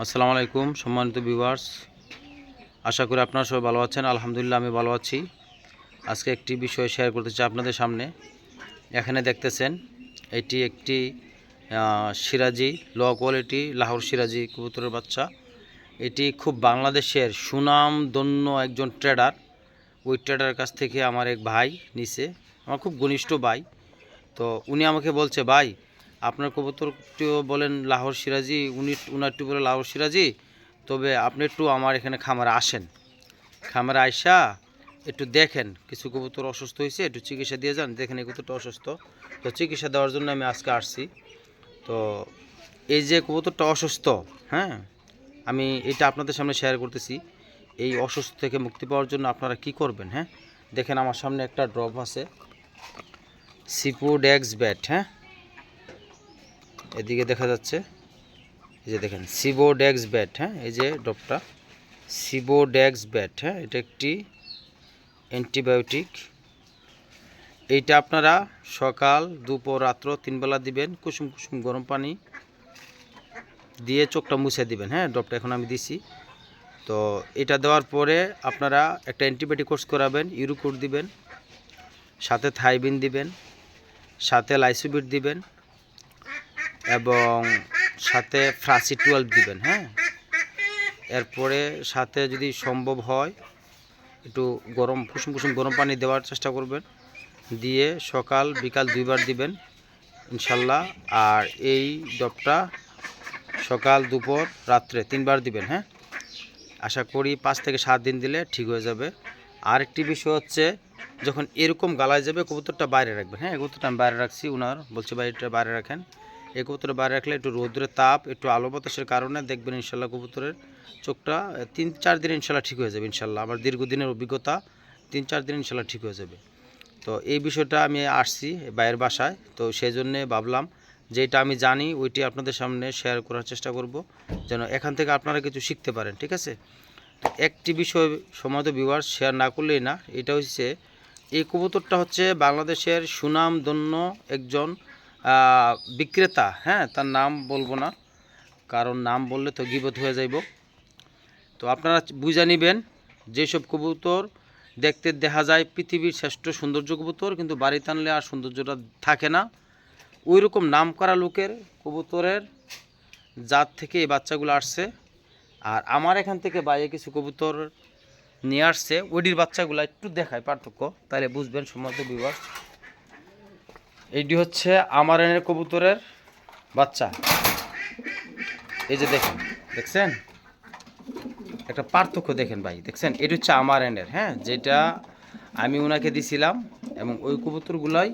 আসসালামু আলাইকুম সম্মানিত ভিউয়ার্স, আশা করি আপনারা সবাই ভালো আছেন। আলহামদুলিল্লাহ আমি ভালো আছি। আজকে একটি বিষয় শেয়ার করতে চাই আপনাদের সামনে। এখানে দেখতেছেন এটি একটি সিরাজি লো কোয়ালিটি লাহোর সিরাজি কবুতরের বাচ্চা। এটি খুব বাংলাদেশের সুনামধন্য একজন ট্রেডার, ওই ট্রেডারের কাছ থেকে আমার এক ভাই নিছে, আমার খুব ঘনিষ্ঠ ভাই। তো উনি আমাকে বলছে, ভাই আপনার কবুতরটিও বলেন লাহোর সিরাজি, উনারটি বলে লাহোর সিরাজি, তবে আপনি একটু আমার এখানে খামারে আসেন, খামারে আইসা একটু দেখেন, কিছু কবুতর অসুস্থ হয়েছে, একটু চিকিৎসা দিয়ে যান, দেখেন এই কবুতরটা অসুস্থ, তো চিকিৎসা দেওয়ার জন্য আমি আজকে আসছি। তো এই যে কবুতরটা অসুস্থ, হ্যাঁ, আমি এটা আপনাদের সামনে শেয়ার করতেছি। এই অসুস্থ থেকে মুক্তি পাওয়ার জন্য আপনারা কি করবেন, হ্যাঁ, দেখেন আমার সামনে একটা ড্রপ আছে, সিপোডেক্স ব্যাট, হ্যাঁ, এদিকে দেখা যাচ্ছে, এই যে দেখেন সিপোডেক্স ব্যাট, হ্যাঁ, এই যে ড্রপটা সিপোডেক্স ব্যাট, হ্যাঁ, এটা একটি অ্যান্টিবায়োটিক। এইটা আপনারা সকাল দুপুর রাত্র 3 বেলা দিবেন, কুসুম কুসুম গরম পানি দিয়ে চোখটা মুছে দিবেন, হ্যাঁ, ড্রপটা এখন আমি দিছি। তো এটা দেওয়ার পরে আপনারা একটা অ্যান্টিবায়োটিক কোর্স করাবেন, ইউরোকোড দিবেন, সাথে থাইবিন দিবেন, সাথে লাইসোবিট দিবেন এবং সাথে ফ্রাসি 12 দিবেন, হ্যাঁ। এরপরে সাথে যদি সম্ভব হয় একটু গরম কুসুম কুসুম গরম পানি দেওয়ার চেষ্টা করবেন, দিয়ে সকাল বিকাল 2 বার দিবেন ইনশাল্লাহ। আর এই ডবটা সকাল দুপুর রাত্রে 3 বার দিবেন, হ্যাঁ। আশা করি 5 থেকে 7 দিন দিলে ঠিক হয়ে যাবে। আর একটি বিষয় হচ্ছে, যখন এরকম গালায় যাবে কবুতরটা বাইরে রাখবেন, হ্যাঁ, কবুতরটা আমি বাইরে রাখছি, ওনার বলছে ভাই এটা বাইরে রাখেন। এই কবুতরটা বাইরে রাখলে একটু রৌদ্রের তাপ, একটু আলো বাতাসের কারণে দেখবেন ইনশাল্লাহ কবুতরের চোখটা 3-4 দিনে ইনশাল্লাহ ঠিক হয়ে যাবে ইনশাল্লাহ। আমার দীর্ঘদিনের অভিজ্ঞতা, 3-4 দিন ইনশাল্লাহ ঠিক হয়ে যাবে। তো এই বিষয়টা আমি আসছি বাইরের বাসায়, তো সেই জন্যে ভাবলাম যেটা আমি জানি ওইটি আপনাদের সামনে শেয়ার করার চেষ্টা করব, যেন এখান থেকে আপনারা কিছু শিখতে পারেন, ঠিক আছে। তো একটি বিষয় সম্মানিত ভিউয়ার্স শেয়ার না করলেই না, এটা হচ্ছে এই কবুতরটা হচ্ছে বাংলাদেশের সুনামধন্য একজন বিক্রেতা, হ্যাঁ, তার নাম বলবো না, কারণ নাম বললে তো গীবত হয়ে যাইব। তো আপনারা বুঝে নেবেন, যেসব কবুতর দেখতে দেখা যায় পৃথিবীর শ্রেষ্ঠ সৌন্দর্য কবুতর, কিন্তু বাড়িতে আনলে আর সৌন্দর্যটা থাকে না, ওই রকম নাম করা লোকের কবুতরের জাত থেকে এই বাচ্চাগুলো আসছে। আর আমার এখান থেকে বাইরে কিছু কবুতর নিয়ে আসছে, ওইটির বাচ্চাগুলো একটু দেখায় পার্থক্য, তাহলে বুঝবেন সম্মানিত ভিউয়ার্স। এইটি হচ্ছে আমার এনের কবুতরের বাচ্চা, এই যে দেখেন, দেখছেন একটা পার্থক্য দেখেন ভাই, দেখছেন, এটি হচ্ছে আমার এনের, হ্যাঁ, যেটা আমি ওনাকে দিছিলাম, এবং ওই কবুতরগুলাই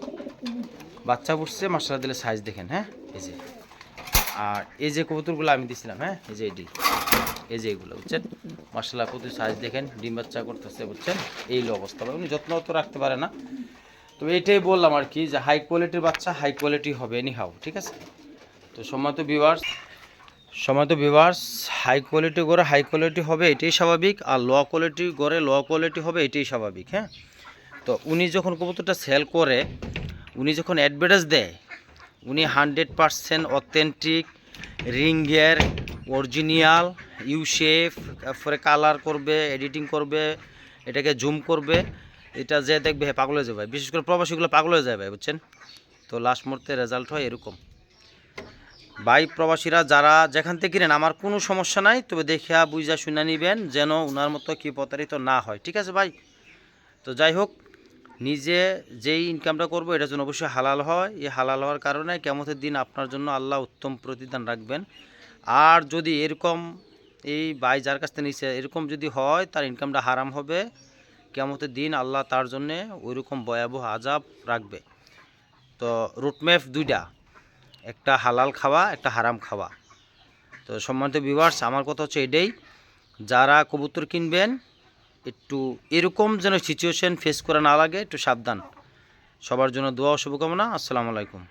বাচ্চা পড়ছে মাশাআল্লাহ, দিলে সাইজ দেখেন, হ্যাঁ, এই যে। আর এই যে কবুতরগুলো আমি দিছিলাম, হ্যাঁ, এই যে এটি, এই যে এগুলো, বুঝছেন, মাশাআল্লাহ কত সাইজ দেখেন, ডিম বাচ্চা করতেছে, বুঝছেন, এই অবস্থা। উনি যত্ন তো রাখতে পারে না, তো এইটাই বললাম আর কি, যে হাই কোয়ালিটির বাচ্চা হাই কোয়ালিটি হবে এনিহাউ, ঠিক আছে। তো সম্মানিত ভিউয়ার্স, হাই কোয়ালিটি গড়ে হাই কোয়ালিটি হবে এটাই স্বাভাবিক, আর লো কোয়ালিটি গড়ে লো কোয়ালিটি হবে এটাই স্বাভাবিক, হ্যাঁ। তো উনি যখন কবুতরটা সেল করে, উনি যখন অ্যাডভার্টাইজ দেয়, উনি 100% অথেন্টিক রিঙ্গের অরিজিনাল ইউশেপ, তারপরে কালার করবে, এডিটিং করবে, এটাকে জুম করবে, এটা যে দেখবে পাগল হয়ে যাবে, বিশেষ করে প্রবাসীগুলো পাগল হয়ে যাবে, বুঝছেন। তো লাস্ট মুহূর্তে রেজাল্ট হয় এরকম। ভাই প্রবাসীরা যারা যেখান থেকে কিনেন, আমার কোনো সমস্যা নাই, তবে দেখিয়া বুঝা শুনে নিবেন, যেন ওনার মতো কি প্রতারিত না হয়, ঠিক আছে ভাই। তো যাই হোক, নিজে যেই ইনকামটা করবো এটা যেন অবশ্যই হালাল হয়, এই হালাল হওয়ার কারণে কিয়ামতের দিন আপনার জন্য আল্লাহ উত্তম প্রতিদান রাখবেন। আর যদি এরকম এই ভাই যার কাছ থেকে নিচ্ছে এরকম যদি হয়, তার ইনকামটা হারাম হবে, কিয়ামতের দিন আল্লাহ তার জন্যে ওইরকম ভয়াবহ আযাব রাখবে। তো রুটম্যাপ দুইটা, একটা হালাল খাওয়া, একটা হারাম খাওয়া। তো সম্মানিত ভিউয়ার্স, আমার কথা হচ্ছে এটাই, যারা কবুতর কিনবেন একটু এরকম যেন সিচুয়েশন ফেস করা না লাগে, একটু সাবধান। সবার জন্য দোয়া ও শুভকামনা। আসসালামু আলাইকুম।